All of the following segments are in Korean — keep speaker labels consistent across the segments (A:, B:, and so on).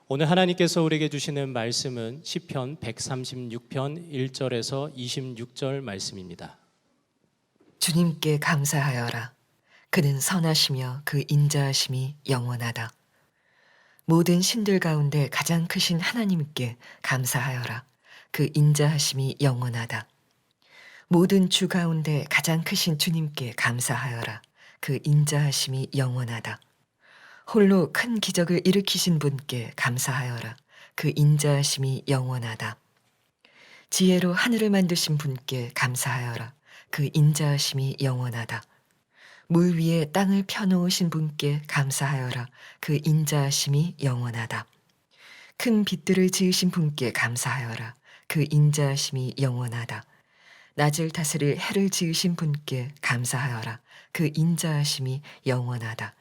A: 오늘 하나님께서 우리에게 주시는 말씀은 시편 136편 1절에서 26절 말씀입니다.
B: 주님께 감사하여라. 그는 선하시며 그 인자하심이 영원하다. 모든 신들 가운데 가장 크신 하나님께 감사하여라. 그 인자하심이 영원하다. 모든 주 가운데 가장 크신 주님께 감사하여라. 그 인자하심이 영원하다. 홀로 큰 기적을 일으키신 분께 감사하여라. 그 인자하심이 영원하다. 지혜로 하늘을 만드신 분께 감사하여라. 그 인자하심이 영원하다. 물 위에 땅을 펴놓으신 분께 감사하여라. 그 인자하심이 영원하다. 큰 빛들을 지으신 분께 감사하여라. 그 인자하심이 영원하다. 낮을 다스릴 해를 지으신 분께 감사하여라. 그 인자하심이 영원하다.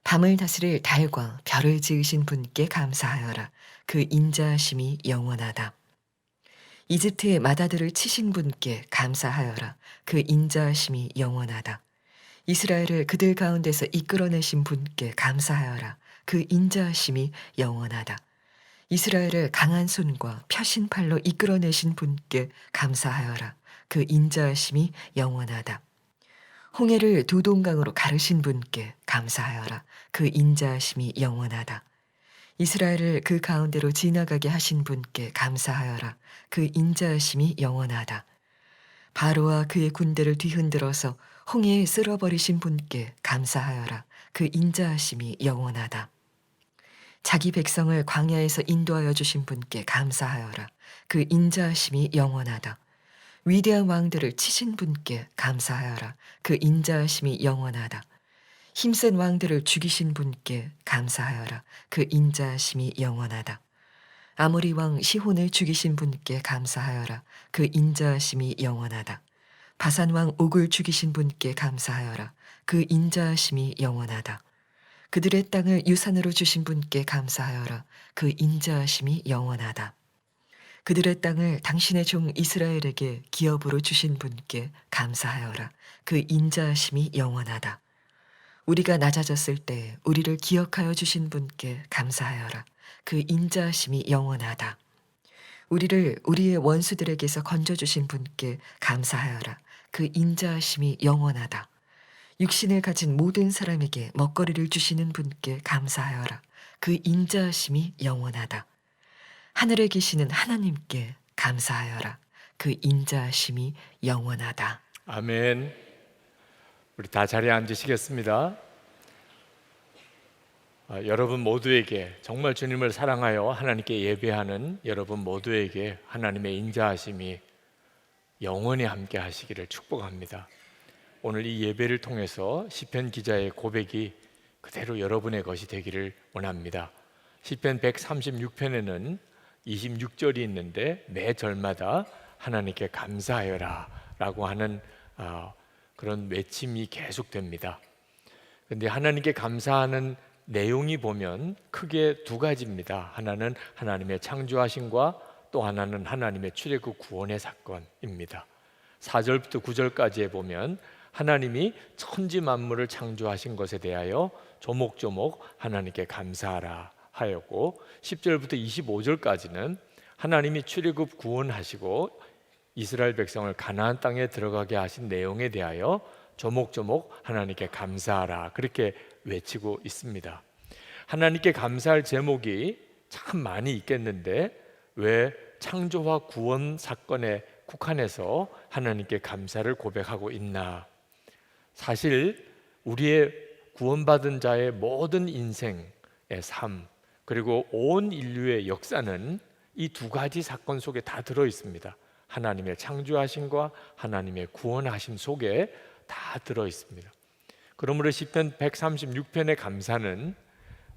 B: 밤을 다스릴 달과 별을 지으신 분께 감사하여라. 그 인자하심이 영원하다. 이집트의 마다들을 치신 분께 감사하여라. 그 인자하심이 영원하다. 이스라엘을 그들 가운데서 이끌어내신 분께 감사하여라. 그 인자하심이 영원하다. 이스라엘을 강한 손과 펴신 팔로 이끌어내신 분께 감사하여라. 그 인자하심이 영원하다. 홍해를 두 동강으로 가르신 분께 감사하여라. 그 인자하심이 영원하다. 이스라엘을 그 가운데로 지나가게 하신 분께 감사하여라. 그 인자하심이 영원하다. 바로와 그의 군대를 뒤흔들어서 홍해에 쓸어버리신 분께 감사하여라. 그 인자하심이 영원하다. 자기 백성을 광야에서 인도하여 주신 분께 감사하여라. 그 인자하심이 영원하다. 위대한 왕들을 치신 분께 감사하여라. 그 인자하심이 영원하다. 힘센 왕들을 죽이신 분께 감사하여라. 그 인자하심이 영원하다. 아모리 왕 시혼을 죽이신 분께 감사하여라. 그 인자하심이 영원하다. 바산 왕 옥을 죽이신 분께 감사하여라. 그 인자하심이 영원하다. 그들의 땅을 유산으로 주신 분께 감사하여라. 그 인자하심이 영원하다. 그들의 땅을 당신의 종 이스라엘에게 기업으로 주신 분께 감사하여라. 그 인자하심이 영원하다. 우리가 낮아졌을 때 우리를 기억하여 주신 분께 감사하여라. 그 인자하심이 영원하다. 우리를 우리의 원수들에게서 건져주신 분께 감사하여라. 그 인자하심이 영원하다. 육신을 가진 모든 사람에게 먹거리를 주시는 분께 감사하여라. 그 인자하심이 영원하다. 하늘에 계시는 하나님께 감사하여라. 그 인자하심이 영원하다.
C: 아멘. 우리 다 자리에 앉으시겠습니다. 여러분 모두에게 정말 주님을 사랑하여 하나님께 예배하는 여러분 모두에게 하나님의 인자하심이 영원히 함께 하시기를 축복합니다. 오늘 이 예배를 통해서 시편 기자의 고백이 그대로 여러분의 것이 되기를 원합니다. 시편 136편에는 26절이 있는데 매 절마다 하나님께 감사하여라 라고 하는 그런 외침이 계속됩니다. 그런데 하나님께 감사하는 내용이 보면 크게 두 가지입니다. 하나는 하나님의 창조하심과 또 하나는 하나님의 출애굽 구원의 사건입니다. 4절부터 9절까지에 보면 하나님이 천지 만물을 창조하신 것에 대하여 조목조목 하나님께 감사하라 하였고, 10절부터 25절까지는 하나님이 출애굽 구원하시고 이스라엘 백성을 가나안 땅에 들어가게 하신 내용에 대하여 조목조목 하나님께 감사하라 그렇게 외치고 있습니다. 하나님께 감사할 제목이 참 많이 있겠는데 왜 창조와 구원 사건에 국한해서 하나님께 감사를 고백하고 있나? 사실 우리의 구원받은 자의 모든 인생의 삶 그리고 온 인류의 역사는 이 두 가지 사건 속에 다 들어 있습니다. 하나님의 창조하심과 하나님의 구원하심 속에 다 들어 있습니다. 그러므로 시편 136편의 감사는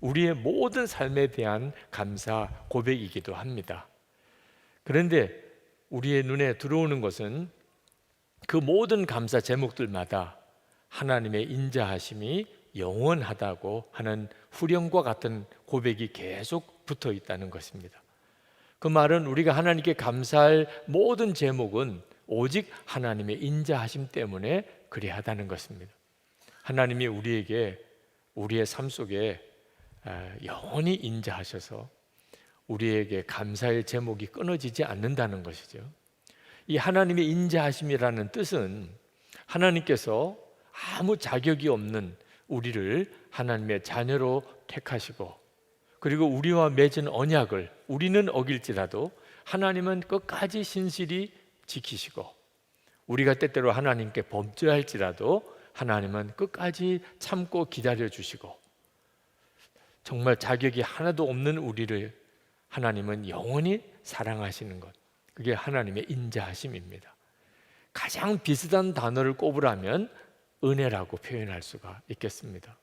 C: 우리의 모든 삶에 대한 감사 고백이기도 합니다. 그런데 우리의 눈에 들어오는 것은 그 모든 감사 제목들마다 하나님의 인자하심이 영원하다고 하는 후렴과 같은 고백이 계속 붙어 있다는 것입니다. 그 말은 우리가 하나님께 감사할 모든 제목은 오직 하나님의 인자하심 때문에 그리하다는 것입니다. 하나님이 우리에게 우리의 삶 속에 영원히 인자하셔서 우리에게 감사의 제목이 끊어지지 않는다는 것이죠. 이 하나님의 인자하심이라는 뜻은 하나님께서 아무 자격이 없는 우리를 하나님의 자녀로 택하시고, 그리고 우리와 맺은 언약을 우리는 어길지라도 하나님은 끝까지 신실히 지키시고, 우리가 때때로 하나님께 범죄할지라도 하나님은 끝까지 참고 기다려 주시고, 정말 자격이 하나도 없는 우리를 하나님은 영원히 사랑하시는 것, 그게 하나님의 인자하심입니다. 가장 비슷한 단어를 꼽으라면 은혜라고 표현할 수가 있겠습니다.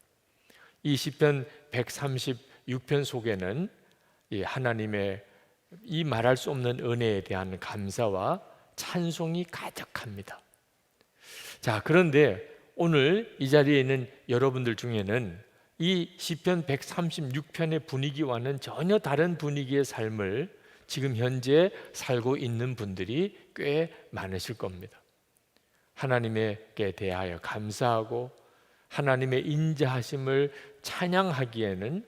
C: 이 시편 136편 속에는 이 하나님의 이 말할 수 없는 은혜에 대한 감사와 찬송이 가득합니다. 자, 그런데 오늘 이 자리에 있는 여러분들 중에는 이 시편 136편의 분위기와는 전혀 다른 분위기의 삶을 지금 현재 살고 있는 분들이 꽤 많으실 겁니다. 하나님께 대하여 감사하고 하나님의 인자하심을 찬양하기에는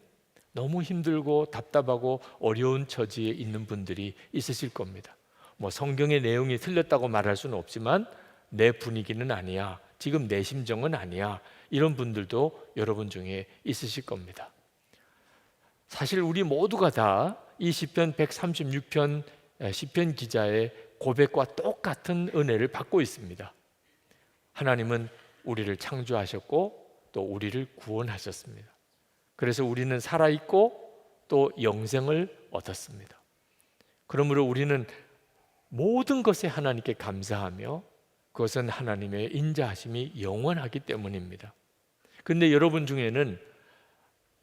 C: 너무 힘들고 답답하고 어려운 처지에 있는 분들이 있으실 겁니다. 뭐 성경의 내용이 틀렸다고 말할 수는 없지만 내 분위기는 아니야, 지금 내 심정은 아니야, 이런 분들도 여러분 중에 있으실 겁니다. 사실 우리 모두가 다 이 시편 136편 시편 기자의 고백과 똑같은 은혜를 받고 있습니다. 하나님은 우리를 창조하셨고 또 우리를 구원하셨습니다. 그래서 우리는 살아있고 또 영생을 얻었습니다. 그러므로 우리는 모든 것에 하나님께 감사하며 그것은 하나님의 인자하심이 영원하기 때문입니다. 그런데 여러분 중에는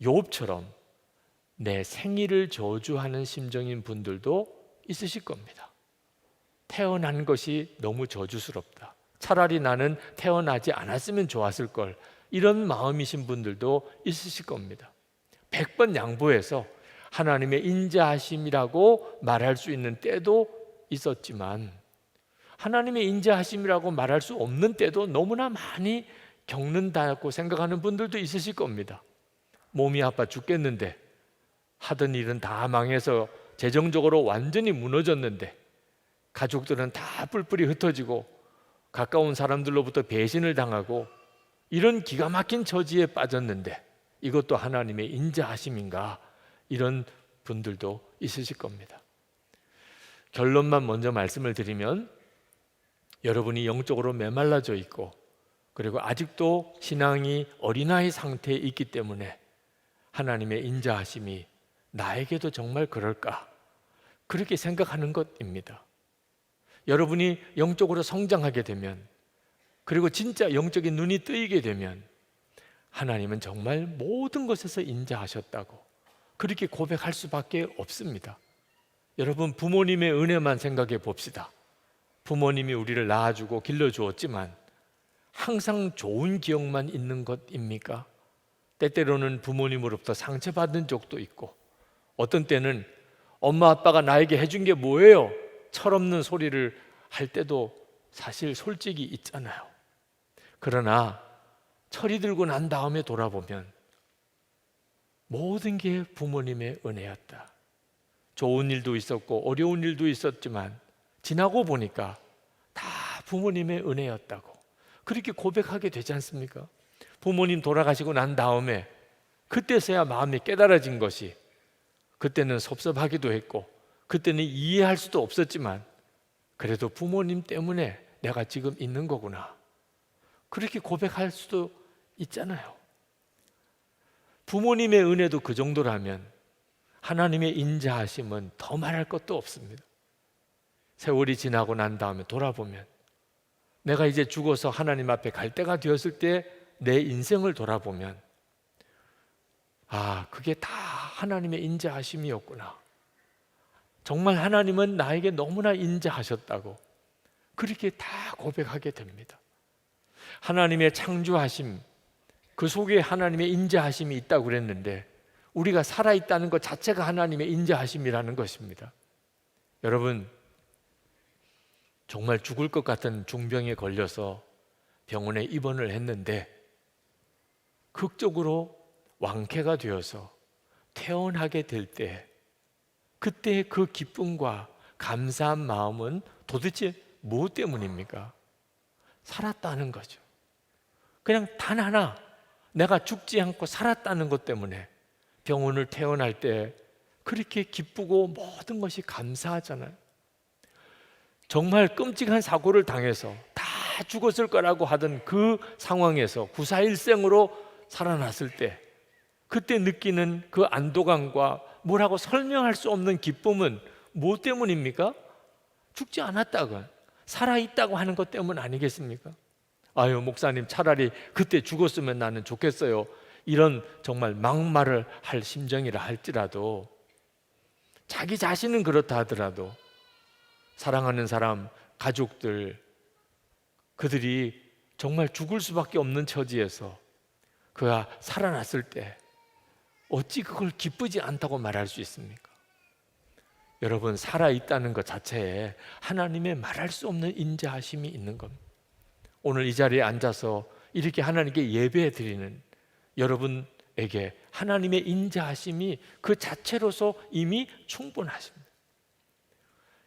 C: 욥처럼 내 생일을 저주하는 심정인 분들도 있으실 겁니다. 태어난 것이 너무 저주스럽다, 차라리 나는 태어나지 않았으면 좋았을 걸, 이런 마음이신 분들도 있으실 겁니다. 100번 양보해서 하나님의 인자하심이라고 말할 수 있는 때도 있었지만 하나님의 인자하심이라고 말할 수 없는 때도 너무나 많이 겪는다고 생각하는 분들도 있으실 겁니다. 몸이 아파 죽겠는데, 하던 일은 다 망해서 재정적으로 완전히 무너졌는데, 가족들은 다 뿔뿔이 흩어지고 가까운 사람들로부터 배신을 당하고 이런 기가 막힌 처지에 빠졌는데 이것도 하나님의 인자하심인가, 이런 분들도 있으실 겁니다. 결론만 먼저 말씀을 드리면, 여러분이 영적으로 메말라져 있고 그리고 아직도 신앙이 어린아이 상태에 있기 때문에 하나님의 인자하심이 나에게도 정말 그럴까, 그렇게 생각하는 것입니다. 여러분이 영적으로 성장하게 되면, 그리고 진짜 영적인 눈이 뜨이게 되면 하나님은 정말 모든 것에서 인자하셨다고 그렇게 고백할 수밖에 없습니다. 여러분, 부모님의 은혜만 생각해 봅시다. 부모님이 우리를 낳아주고 길러주었지만 항상 좋은 기억만 있는 것입니까? 때때로는 부모님으로부터 상처받은 적도 있고, 어떤 때는 엄마 아빠가 나에게 해준 게 뭐예요? 철없는 소리를 할 때도 사실 솔직히 있잖아요. 그러나 철이 들고 난 다음에 돌아보면 모든 게 부모님의 은혜였다. 좋은 일도 있었고 어려운 일도 있었지만 지나고 보니까 다 부모님의 은혜였다고 그렇게 고백하게 되지 않습니까? 부모님 돌아가시고 난 다음에 그때서야 마음이 깨달아진 것이, 그때는 섭섭하기도 했고 그때는 이해할 수도 없었지만 그래도 부모님 때문에 내가 지금 있는 거구나, 그렇게 고백할 수도 있잖아요. 부모님의 은혜도 그 정도라면 하나님의 인자하심은 더 말할 것도 없습니다. 세월이 지나고 난 다음에 돌아보면, 내가 이제 죽어서 하나님 앞에 갈 때가 되었을 때 내 인생을 돌아보면, 아, 그게 다 하나님의 인자하심이었구나, 정말 하나님은 나에게 너무나 인자하셨다고 그렇게 다 고백하게 됩니다. 하나님의 창조하심, 그 속에 하나님의 인자하심이 있다고 그랬는데 우리가 살아있다는 것 자체가 하나님의 인자하심이라는 것입니다. 여러분, 정말 죽을 것 같은 중병에 걸려서 병원에 입원을 했는데 극적으로 완쾌가 되어서 퇴원하게 될 때 그때 그 기쁨과 감사한 마음은 도대체 무엇 때문입니까? 살았다는 거죠. 그냥 단 하나, 내가 죽지 않고 살았다는 것 때문에 병원을 퇴원할 때 그렇게 기쁘고 모든 것이 감사하잖아요. 정말 끔찍한 사고를 당해서 다 죽었을 거라고 하던 그 상황에서 구사일생으로 살아났을 때 그때 느끼는 그 안도감과 뭐라고 설명할 수 없는 기쁨은 무엇 때문입니까? 죽지 않았다고, 살아있다고 하는 것 때문 아니겠습니까? 아유, 목사님, 차라리 그때 죽었으면 나는 좋겠어요. 이런 정말 막말을 할 심정이라 할지라도, 자기 자신은 그렇다 하더라도 사랑하는 사람, 가족들, 그들이 정말 죽을 수밖에 없는 처지에서 그가 살아났을 때 어찌 그걸 기쁘지 않다고 말할 수 있습니까? 여러분, 살아있다는 것 자체에 하나님의 말할 수 없는 인자하심이 있는 겁니다. 오늘 이 자리에 앉아서 이렇게 하나님께 예배 드리는 여러분에게 하나님의 인자하심이 그 자체로서 이미 충분하십니다.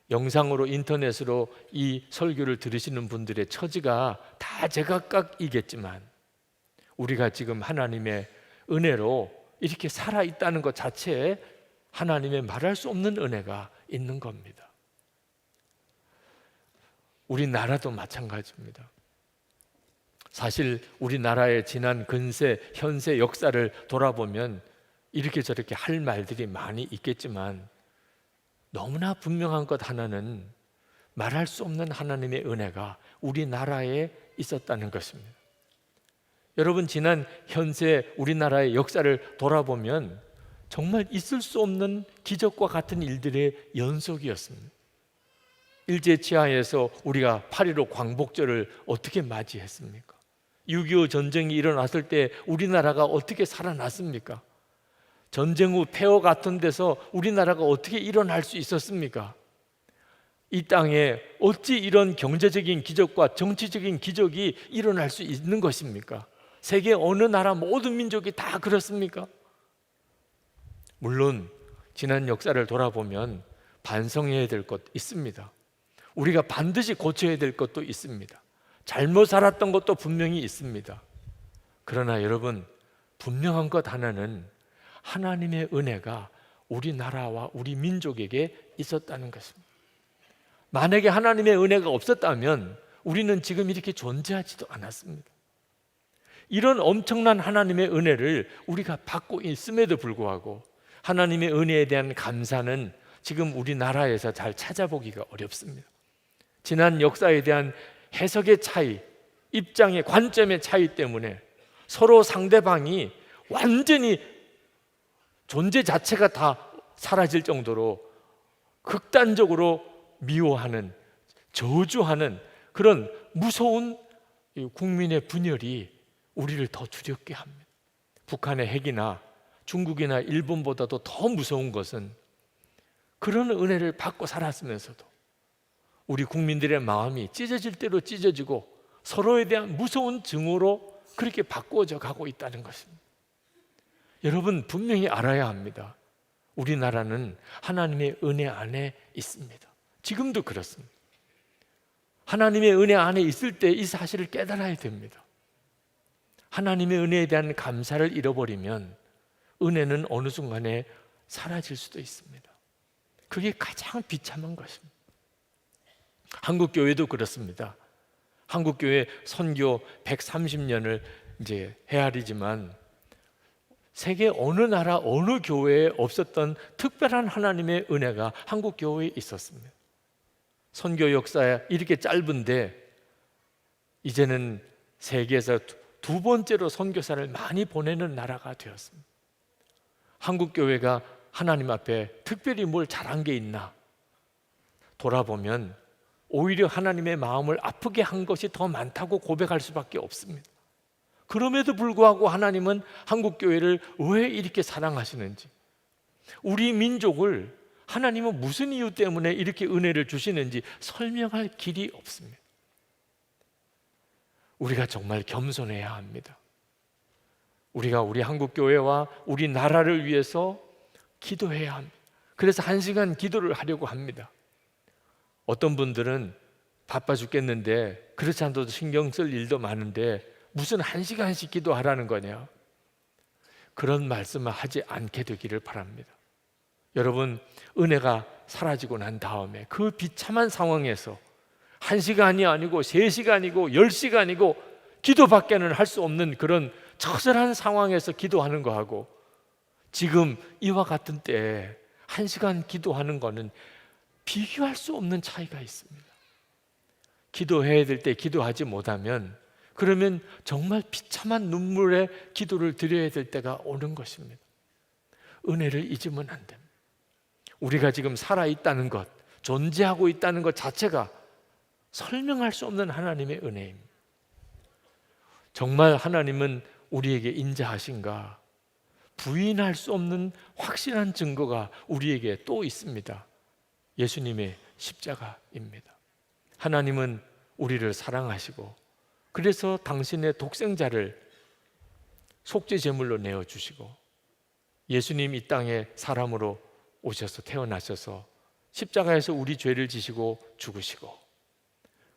C: 영상으로, 인터넷으로 이 설교를 들으시는 분들의 처지가 다 제각각이겠지만 우리가 지금 하나님의 은혜로 이렇게 살아있다는 것 자체에 하나님의 말할 수 없는 은혜가 있는 겁니다. 우리나라도 마찬가지입니다. 사실 우리나라의 지난 근세, 현세 역사를 돌아보면 이렇게 저렇게 할 말들이 많이 있겠지만 너무나 분명한 것 하나는 말할 수 없는 하나님의 은혜가 우리나라에 있었다는 것입니다. 여러분, 지난 현세 우리나라의 역사를 돌아보면 정말 있을 수 없는 기적과 같은 일들의 연속이었습니다. 일제치하에서 우리가 8.15 광복절을 어떻게 맞이했습니까? 6.25 전쟁이 일어났을 때 우리나라가 어떻게 살아났습니까? 전쟁 후 폐허 같은 데서 우리나라가 어떻게 일어날 수 있었습니까? 이 땅에 어찌 이런 경제적인 기적과 정치적인 기적이 일어날 수 있는 것입니까? 세계 어느 나라 모든 민족이 다 그렇습니까? 물론 지난 역사를 돌아보면 반성해야 될 것 있습니다. 우리가 반드시 고쳐야 될 것도 있습니다. 잘못 살았던 것도 분명히 있습니다. 그러나 여러분, 분명한 것 하나는 하나님의 은혜가 우리나라와 우리 민족에게 있었다는 것입니다. 만약에 하나님의 은혜가 없었다면 우리는 지금 이렇게 존재하지도 않았습니다. 이런 엄청난 하나님의 은혜를 우리가 받고 있음에도 불구하고 하나님의 은혜에 대한 감사는 지금 우리나라에서 잘 찾아보기가 어렵습니다. 지난 역사에 대한 해석의 차이, 입장의 관점의 차이 때문에 서로 상대방이 완전히 존재 자체가 다 사라질 정도로 극단적으로 미워하는, 저주하는 그런 무서운 국민의 분열이 우리를 더 두렵게 합니다. 북한의 핵이나 중국이나 일본보다도 더 무서운 것은 그런 은혜를 받고 살았으면서도 우리 국민들의 마음이 찢어질 대로 찢어지고 서로에 대한 무서운 증오로 그렇게 바꾸어져 가고 있다는 것입니다. 여러분, 분명히 알아야 합니다. 우리나라는 하나님의 은혜 안에 있습니다. 지금도 그렇습니다. 하나님의 은혜 안에 있을 때 이 사실을 깨달아야 됩니다. 하나님의 은혜에 대한 감사를 잃어버리면 은혜는 어느 순간에 사라질 수도 있습니다. 그게 가장 비참한 것입니다. 한국교회도 그렇습니다. 한국교회 선교 130년을 이제 헤아리지만 세계 어느 나라 어느 교회에 없었던 특별한 하나님의 은혜가 한국교회에 있었습니다. 선교 역사에 이렇게 짧은데 이제는 세계에서 두 번째로 선교사를 많이 보내는 나라가 되었습니다. 한국교회가 하나님 앞에 특별히 뭘 잘한 게 있나 돌아보면 오히려 하나님의 마음을 아프게 한 것이 더 많다고 고백할 수밖에 없습니다. 그럼에도 불구하고 하나님은 한국교회를 왜 이렇게 사랑하시는지, 우리 민족을 하나님은 무슨 이유 때문에 이렇게 은혜를 주시는지 설명할 길이 없습니다. 우리가 정말 겸손해야 합니다. 우리가 우리 한국교회와 우리 나라를 위해서 기도해야 합니다. 그래서 1시간 기도를 하려고 합니다. 어떤 분들은 바빠 죽겠는데 그렇지 않아도 신경 쓸 일도 많은데 무슨 1시간씩 기도하라는 거냐? 그런 말씀을 하지 않게 되기를 바랍니다. 여러분, 은혜가 사라지고 난 다음에 그 비참한 상황에서 1시간이 아니고 3시간이고 10시간이고 기도밖에는 할 수 없는 그런 처절한 상황에서 기도하는 거하고 지금 이와 같은 때에 1시간 기도하는 거는 비교할 수 없는 차이가 있습니다. 기도해야 될 때 기도하지 못하면 그러면 정말 비참한 눈물의 기도를 드려야 될 때가 오는 것입니다. 은혜를 잊으면 안 됩니다. 우리가 지금 살아있다는 것, 존재하고 있다는 것 자체가 설명할 수 없는 하나님의 은혜입니다. 정말 하나님은 우리에게 인자하신가? 부인할 수 없는 확실한 증거가 우리에게 또 있습니다. 예수님의 십자가입니다. 하나님은 우리를 사랑하시고 그래서 당신의 독생자를 속죄 제물로 내어주시고 예수님 이 땅에 사람으로 오셔서 태어나셔서 십자가에서 우리 죄를 지시고 죽으시고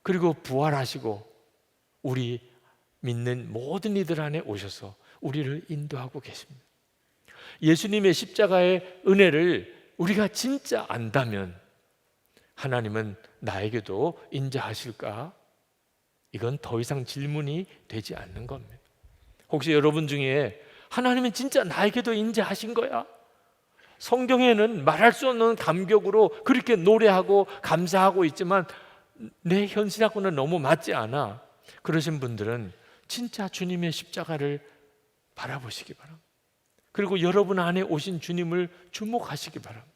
C: 그리고 부활하시고 우리 믿는 모든 이들 안에 오셔서 우리를 인도하고 계십니다. 예수님의 십자가의 은혜를 우리가 진짜 안다면 하나님은 나에게도 인자하실까? 이건 더 이상 질문이 되지 않는 겁니다. 혹시 여러분 중에 하나님은 진짜 나에게도 인자하신 거야? 성경에는 말할 수 없는 감격으로 그렇게 노래하고 감사하고 있지만 내 현실하고는 너무 맞지 않아. 그러신 분들은 진짜 주님의 십자가를 바라보시기 바랍니다. 그리고 여러분 안에 오신 주님을 주목하시기 바랍니다.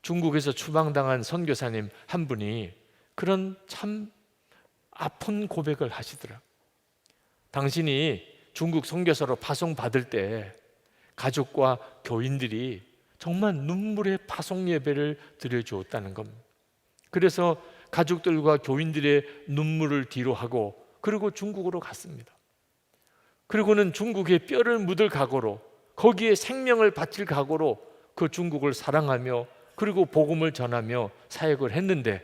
C: 중국에서 추방당한 선교사님 한 분이 그런 참 아픈 고백을 하시더라. 당신이 중국 선교사로 파송받을 때 가족과 교인들이 정말 눈물의 파송 예배를 드려주었다는 겁니다. 그래서 가족들과 교인들의 눈물을 뒤로 하고 그리고 중국으로 갔습니다. 그리고는 중국에 뼈를 묻을 각오로 거기에 생명을 바칠 각오로 그 중국을 사랑하며 그리고 복음을 전하며 사역을 했는데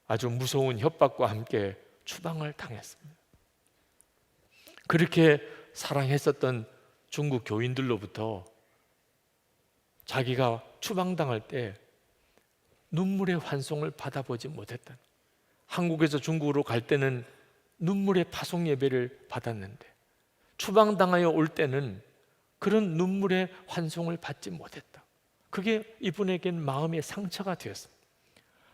C: 아주 무서운 협박과 함께 추방을 당했습니다. 그렇게 사랑했었던 중국 교인들로부터 자기가 추방당할 때 눈물의 환송을 받아보지 못했다. 한국에서 중국으로 갈 때는 눈물의 파송 예배를 받았는데 추방당하여 올 때는 그런 눈물의 환송을 받지 못했다. 그게 이분에겐 마음의 상처가 되었습니다.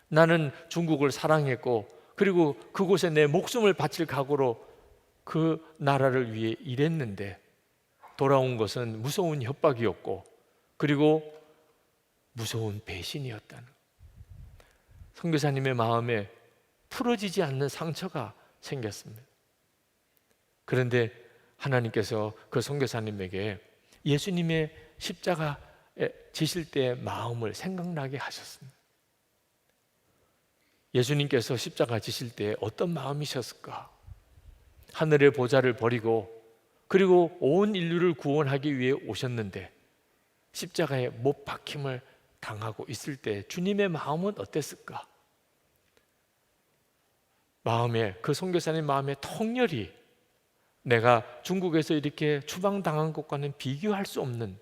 C: 나는 중국을 사랑했고 그리고 그곳에 내 목숨을 바칠 각오로 그 나라를 위해 일했는데 돌아온 것은 무서운 협박이었고 그리고 무서운 배신이었다는 선교사님의 마음에 풀어지지 않는 상처가 생겼습니다. 그런데 하나님께서 그 선교사님에게 예수님의 십자가에 지실 때의 마음을 생각나게 하셨습니다. 예수님께서 십자가 지실 때 어떤 마음이셨을까? 하늘의 보좌를 버리고 그리고 온 인류를 구원하기 위해 오셨는데 십자가에 못 박힘을 당하고 있을 때 주님의 마음은 어땠을까? 마음에 그 선교사님 마음의 통렬히 내가 중국에서 이렇게 추방당한 것과는 비교할 수 없는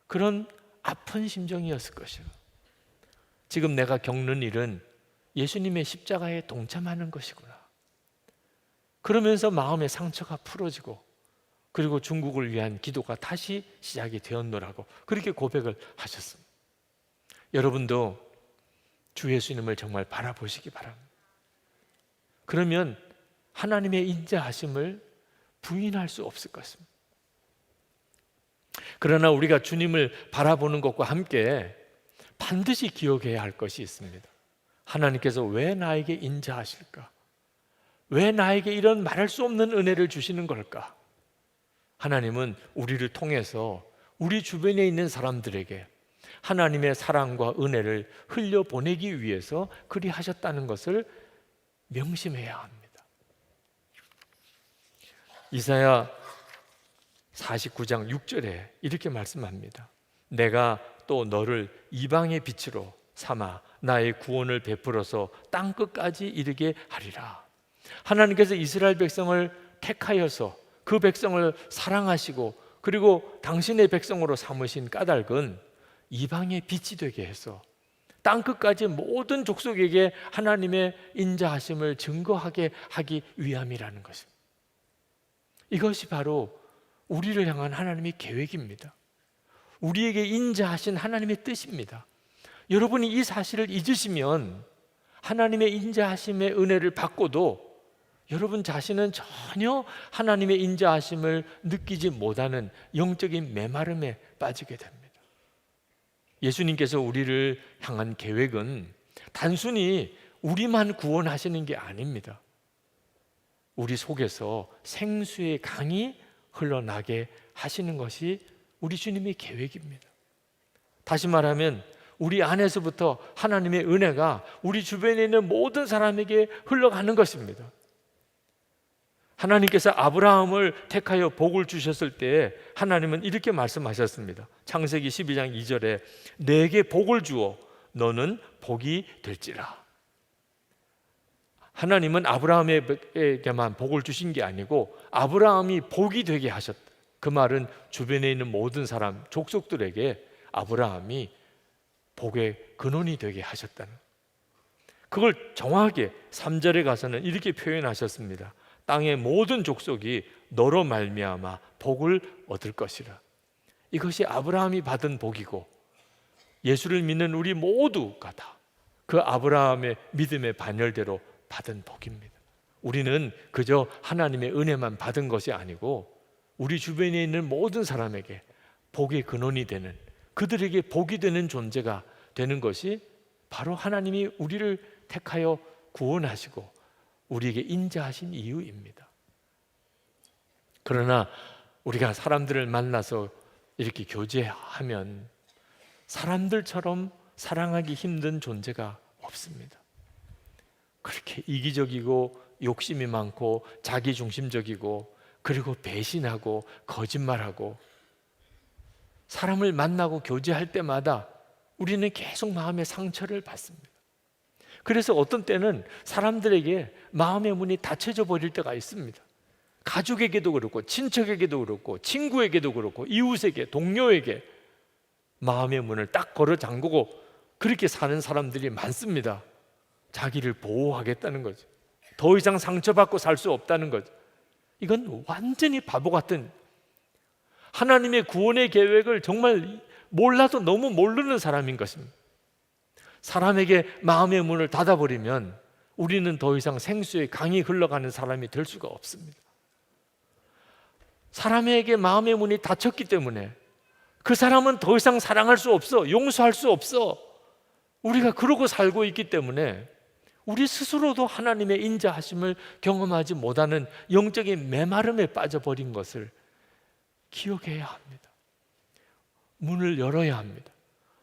C: 그런 아픈 심정이었을 것이요. 지금 내가 겪는 일은 예수님의 십자가에 동참하는 것이구나. 그러면서 마음의 상처가 풀어지고 그리고 중국을 위한 기도가 다시 시작이 되었노라고 그렇게 고백을 하셨습니다. 여러분도 주 예수님을 정말 바라보시기 바랍니다. 그러면 하나님의 인자하심을 부인할 수 없을 것입니다. 그러나 우리가 주님을 바라보는 것과 함께 반드시 기억해야 할 것이 있습니다. 하나님께서 왜 나에게 인자하실까? 왜 나에게 이런 말할 수 없는 은혜를 주시는 걸까? 하나님은 우리를 통해서 우리 주변에 있는 사람들에게 하나님의 사랑과 은혜를 흘려보내기 위해서 그리 하셨다는 것을 명심해야 합니다. 이사야 49장 6절에 이렇게 말씀합니다. 내가 또 너를 이방의 빛으로 삼아 나의 구원을 베풀어서 땅 끝까지 이르게 하리라. 하나님께서 이스라엘 백성을 택하여서 그 백성을 사랑하시고 그리고 당신의 백성으로 삼으신 까닭은 이방의 빛이 되게 해서 땅 끝까지 모든 족속에게 하나님의 인자하심을 증거하게 하기 위함이라는 것입니다. 이것이 바로 우리를 향한 하나님의 계획입니다. 우리에게 인자하신 하나님의 뜻입니다. 여러분이 이 사실을 잊으시면 하나님의 인자하심의 은혜를 받고도 여러분 자신은 전혀 하나님의 인자하심을 느끼지 못하는 영적인 메마름에 빠지게 됩니다. 예수님께서 우리를 향한 계획은 단순히 우리만 구원하시는 게 아닙니다. 우리 속에서 생수의 강이 흘러나게 하시는 것이 우리 주님의 계획입니다. 다시 말하면 우리 안에서부터 하나님의 은혜가 우리 주변에 있는 모든 사람에게 흘러가는 것입니다. 하나님께서 아브라함을 택하여 복을 주셨을 때 하나님은 이렇게 말씀하셨습니다. 창세기 12장 2절에 내게 복을 주어 너는 복이 될지라. 하나님은 아브라함에게만 복을 주신 게 아니고 아브라함이 복이 되게 하셨다. 그 말은 주변에 있는 모든 사람, 족속들에게 아브라함이 복의 근원이 되게 하셨다는, 그걸 정확하게 3절에 가서는 이렇게 표현하셨습니다. 땅의 모든 족속이 너로 말미암아 복을 얻을 것이라. 이것이 아브라함이 받은 복이고 예수를 믿는 우리 모두가 다 그 아브라함의 믿음의 반열대로 받은 복입니다. 우리는 그저 하나님의 은혜만 받은 것이 아니고 우리 주변에 있는 모든 사람에게 복의 근원이 되는, 그들에게 복이 되는 존재가 되는 것이 바로 하나님이 우리를 택하여 구원하시고 우리에게 인자하신 이유입니다. 그러나 우리가 사람들을 만나서 이렇게 교제하면 사람들처럼 사랑하기 힘든 존재가 없습니다. 그렇게 이기적이고 욕심이 많고 자기중심적이고 그리고 배신하고 거짓말하고 사람을 만나고 교제할 때마다 우리는 계속 마음의 상처를 받습니다. 그래서 어떤 때는 사람들에게 마음의 문이 닫혀져 버릴 때가 있습니다. 가족에게도 그렇고 친척에게도 그렇고 친구에게도 그렇고 이웃에게 동료에게 마음의 문을 딱 걸어 잠그고 그렇게 사는 사람들이 많습니다. 자기를 보호하겠다는 거죠. 더 이상 상처받고 살 수 없다는 거죠. 이건 완전히 바보 같은, 하나님의 구원의 계획을 정말 몰라도 너무 모르는 사람인 것입니다. 사람에게 마음의 문을 닫아버리면 우리는 더 이상 생수의 강이 흘러가는 사람이 될 수가 없습니다. 사람에게 마음의 문이 닫혔기 때문에 그 사람은 더 이상 사랑할 수 없어, 용서할 수 없어. 우리가 그러고 살고 있기 때문에 우리 스스로도 하나님의 인자하심을 경험하지 못하는 영적인 메마름에 빠져버린 것을 기억해야 합니다. 문을 열어야 합니다.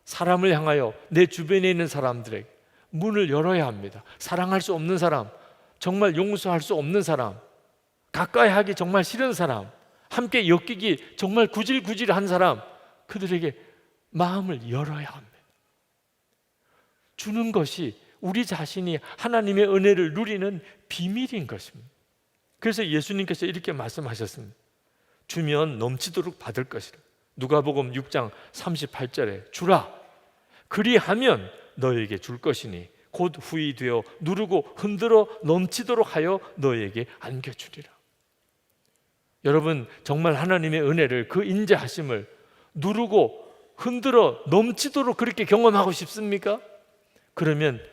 C: 사람을 향하여 내 주변에 있는 사람들에게 문을 열어야 합니다. 사랑할 수 없는 사람, 정말 용서할 수 없는 사람, 가까이 하기 정말 싫은 사람, 함께 엮이기 정말 구질구질한 사람, 그들에게 마음을 열어야 합니다. 주는 것이 우리 자신이 하나님의 은혜를 누리는 비밀인 것입니다. 그래서 예수님께서 이렇게 말씀하셨습니다. 주면 넘치도록 받을 것이라. 누가복음 6장 38절에 주라, 그리하면 너에게 줄 것이니 곧 후이 되어 누르고 흔들어 넘치도록 하여 너에게 안겨주리라. 여러분, 정말 하나님의 은혜를, 그 인자하심을 누르고 흔들어 넘치도록 그렇게 경험하고 싶습니까? 그러면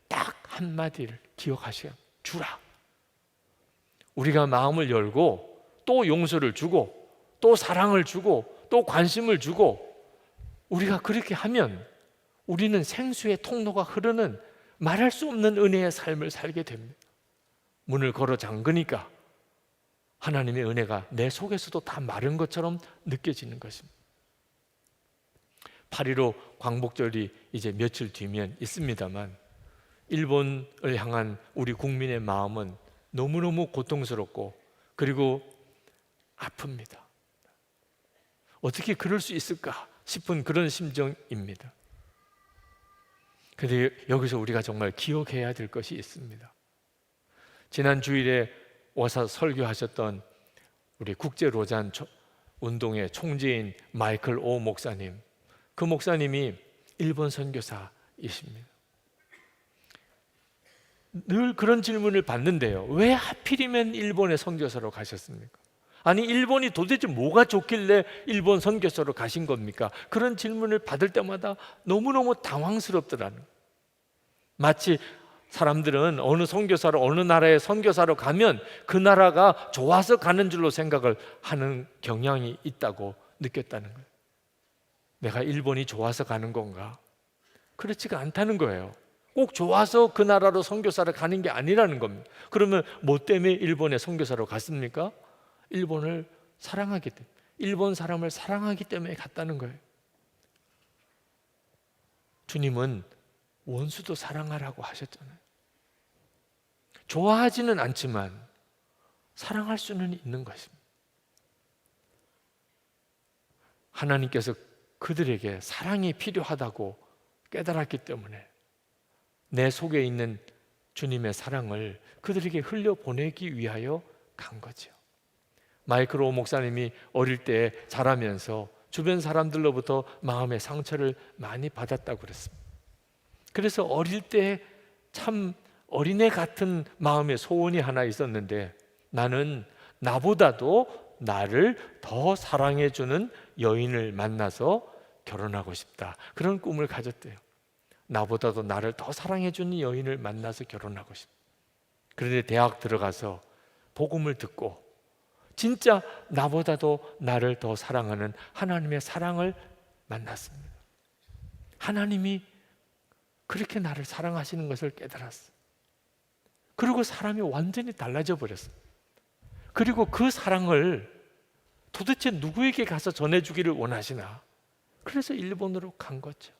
C: 딱 한마디를 기억하셔야 합니다. 주라. 우리가 마음을 열고 또 용서를 주고 또 사랑을 주고 또 관심을 주고 우리가 그렇게 하면 우리는 생수의 통로가 흐르는 말할 수 없는 은혜의 삶을 살게 됩니다. 문을 걸어 잠그니까 하나님의 은혜가 내 속에서도 다 마른 것처럼 느껴지는 것입니다. 8.15 광복절이 이제 며칠 뒤면 있습니다만 일본을 향한 우리 국민의 마음은 너무너무 고통스럽고 그리고 아픕니다. 어떻게 그럴 수 있을까? 싶은 그런 심정입니다. 그런데 여기서 우리가 정말 기억해야 될 것이 있습니다. 지난 주일에 와서 설교하셨던 우리 국제로잔 운동의 총재인 마이클 오 목사님, 그 목사님이 일본 선교사이십니다. 늘 그런 질문을 받는데요. 왜 하필이면 일본에 선교사로 가셨습니까? 아니, 일본이 도대체 뭐가 좋길래 일본 선교사로 가신 겁니까? 그런 질문을 받을 때마다 너무너무 당황스럽더라는 거예요. 마치 사람들은 어느 선교사로, 어느 나라에 선교사로 가면 그 나라가 좋아서 가는 줄로 생각을 하는 경향이 있다고 느꼈다는 거예요. 내가 일본이 좋아서 가는 건가? 그렇지가 않다는 거예요. 꼭 좋아서 그 나라로 선교사를 가는 게 아니라는 겁니다. 그러면 뭐 때문에 일본에 선교사로 갔습니까? 일본을 사랑하기 때문에, 일본 사람을 사랑하기 때문에 갔다는 거예요. 주님은 원수도 사랑하라고 하셨잖아요. 좋아하지는 않지만 사랑할 수는 있는 것입니다. 하나님께서 그들에게 사랑이 필요하다고 깨달았기 때문에 내 속에 있는 주님의 사랑을 그들에게 흘려보내기 위하여 간 거죠. 마이클 오 목사님이 어릴 때 자라면서 주변 사람들로부터 마음의 상처를 많이 받았다고 그랬습니다. 그래서 어릴 때 참 어린애 같은 마음의 소원이 하나 있었는데, 나는 나보다도 나를 더 사랑해주는 여인을 만나서 결혼하고 싶다, 그런 꿈을 가졌대요. 나보다도 나를 더 사랑해주는 여인을 만나서 결혼하고 싶다. 그런데 대학 들어가서 복음을 듣고 진짜 나보다도 나를 더 사랑하는 하나님의 사랑을 만났습니다. 하나님이 그렇게 나를 사랑하시는 것을 깨달았어요. 그리고 사람이 완전히 달라져 버렸어요. 그리고 그 사랑을 도대체 누구에게 가서 전해주기를 원하시나? 그래서 일본으로 간 거죠.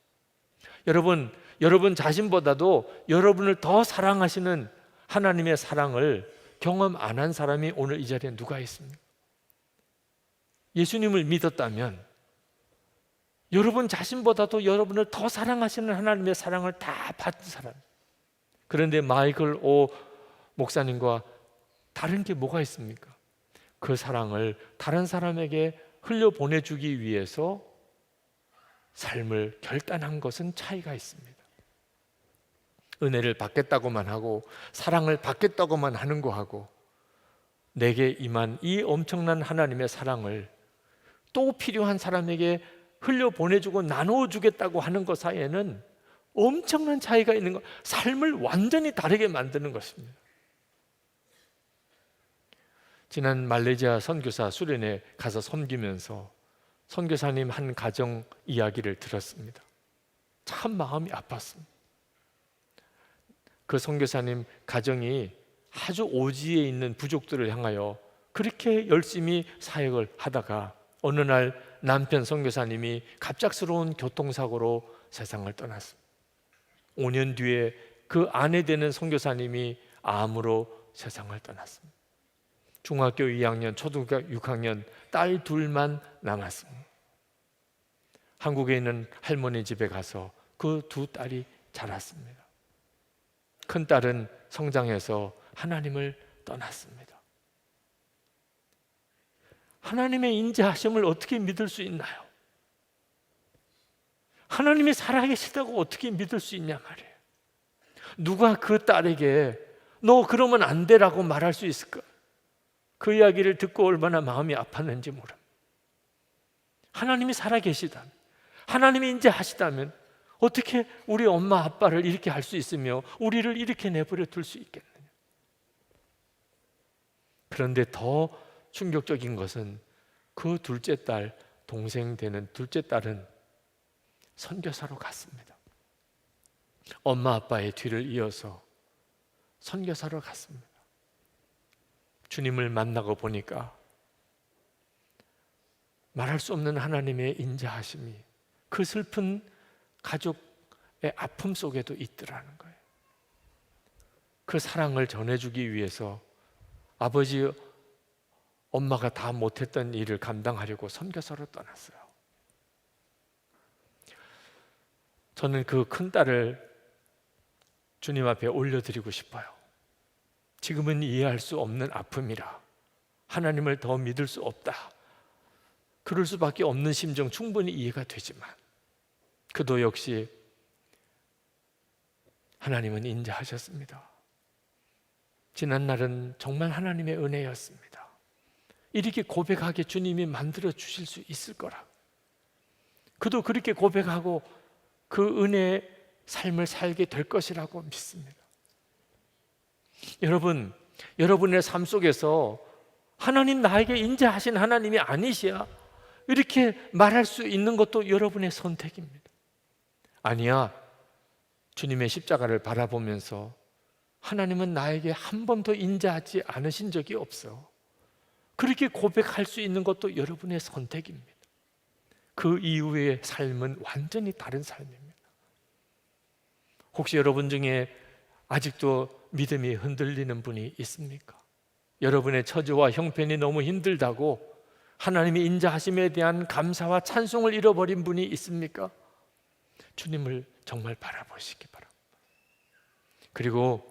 C: 여러분 자신보다도 여러분을 더 사랑하시는 하나님의 사랑을 경험 안 한 사람이 오늘 이 자리에 누가 있습니까? 예수님을 믿었다면 여러분 자신보다도 여러분을 더 사랑하시는 하나님의 사랑을 다 받은 사람. 그런데 마이클 오 목사님과 다른 게 뭐가 있습니까? 그 사랑을 다른 사람에게 흘려보내주기 위해서 삶을 결단한 것은 차이가 있습니다. 은혜를 받겠다고만 하고 사랑을 받겠다고만 하는 거하고, 내게 임한 이 엄청난 하나님의 사랑을 또 필요한 사람에게 흘려보내주고 나누어주겠다고 하는 것 사이에는 엄청난 차이가 있는 것, 삶을 완전히 다르게 만드는 것입니다. 지난 말레이시아 선교사 수련회 가서 섬기면서 선교사님 한 가정 이야기를 들었습니다. 참 마음이 아팠습니다. 그 선교사님 가정이 아주 오지에 있는 부족들을 향하여 그렇게 열심히 사역을 하다가 어느 날 남편 선교사님이 갑작스러운 교통사고로 세상을 떠났습니다. 5년 뒤에 그 아내 되는 선교사님이 암으로 세상을 떠났습니다. 중학교 2학년, 초등학교 6학년 딸 둘만 남았습니다. 한국에 있는 할머니 집에 가서 그 두 딸이 자랐습니다. 큰 딸은 성장해서 하나님을 떠났습니다. 하나님의 인자하심을 어떻게 믿을 수 있나요? 하나님이 살아계시다고 어떻게 믿을 수 있냐 말이에요. 누가 그 딸에게 너 그러면 안 되라고 말할 수 있을까? 그 이야기를 듣고 얼마나 마음이 아팠는지 모릅니다. 하나님이 살아계시다면, 하나님이 인자하시다면 어떻게 우리 엄마 아빠를 이렇게 할 수 있으며 우리를 이렇게 내버려 둘 수 있겠느냐. 그런데 더 충격적인 것은 그 둘째 딸, 동생 되는 둘째 딸은 선교사로 갔습니다. 엄마 아빠의 뒤를 이어서 선교사로 갔습니다. 주님을 만나고 보니까 말할 수 없는 하나님의 인자하심이 그 슬픈 가족의 아픔 속에도 있더라는 거예요. 그 사랑을 전해주기 위해서 아버지, 엄마가 다 못했던 일을 감당하려고 선교사로 떠났어요. 저는 그 큰 딸을 주님 앞에 올려드리고 싶어요. 지금은 이해할 수 없는 아픔이라 하나님을 더 믿을 수 없다, 그럴 수밖에 없는 심정 충분히 이해가 되지만 그도 역시 하나님은 인자하셨습니다. 지난 날은 정말 하나님의 은혜였습니다. 이렇게 고백하게 주님이 만들어 주실 수 있을 거라. 그도 그렇게 고백하고 그 은혜의 삶을 살게 될 것이라고 믿습니다. 여러분, 여러분의 삶 속에서 하나님 나에게 인자하신 하나님이 아니시야, 이렇게 말할 수 있는 것도 여러분의 선택입니다. 아니야, 주님의 십자가를 바라보면서 하나님은 나에게 한 번도 인자하지 않으신 적이 없어, 그렇게 고백할 수 있는 것도 여러분의 선택입니다. 그 이후의 삶은 완전히 다른 삶입니다. 혹시 여러분 중에 아직도 믿음이 흔들리는 분이 있습니까? 여러분의 처지와 형편이 너무 힘들다고 하나님의 인자하심에 대한 감사와 찬송을 잃어버린 분이 있습니까? 주님을 정말 바라보시기 바랍니다. 그리고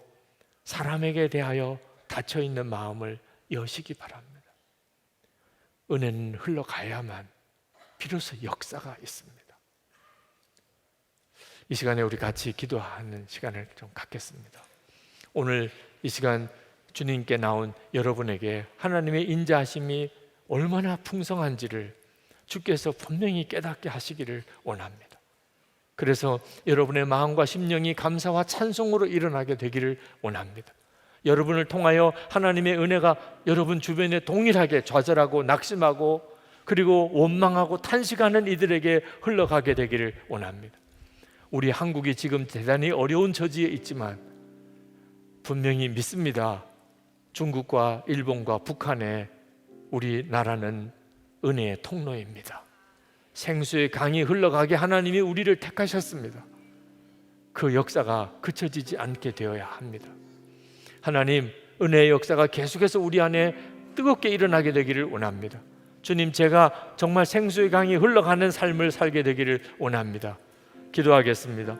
C: 사람에게 대하여 닫혀있는 마음을 여시기 바랍니다. 은혜는 흘러가야만 비로소 역사가 있습니다. 이 시간에 우리 같이 기도하는 시간을 좀 갖겠습니다. 오늘 이 시간 주님께 나온 여러분에게 하나님의 인자하심이 얼마나 풍성한지를 주께서 분명히 깨닫게 하시기를 원합니다. 그래서 여러분의 마음과 심령이 감사와 찬송으로 일어나게 되기를 원합니다. 여러분을 통하여 하나님의 은혜가 여러분 주변에 동일하게 좌절하고 낙심하고 그리고 원망하고 탄식하는 이들에게 흘러가게 되기를 원합니다. 우리 한국이 지금 대단히 어려운 처지에 있지만 분명히 믿습니다. 중국과 일본과 북한의 우리나라는 은혜의 통로입니다. 생수의 강이 흘러가게 하나님이 우리를 택하셨습니다. 그 역사가 그쳐지지 않게 되어야 합니다. 하나님, 은혜의 역사가 계속해서 우리 안에 뜨겁게 일어나게 되기를 원합니다. 주님, 제가 정말 생수의 강이 흘러가는 삶을 살게 되기를 원합니다. 기도하겠습니다.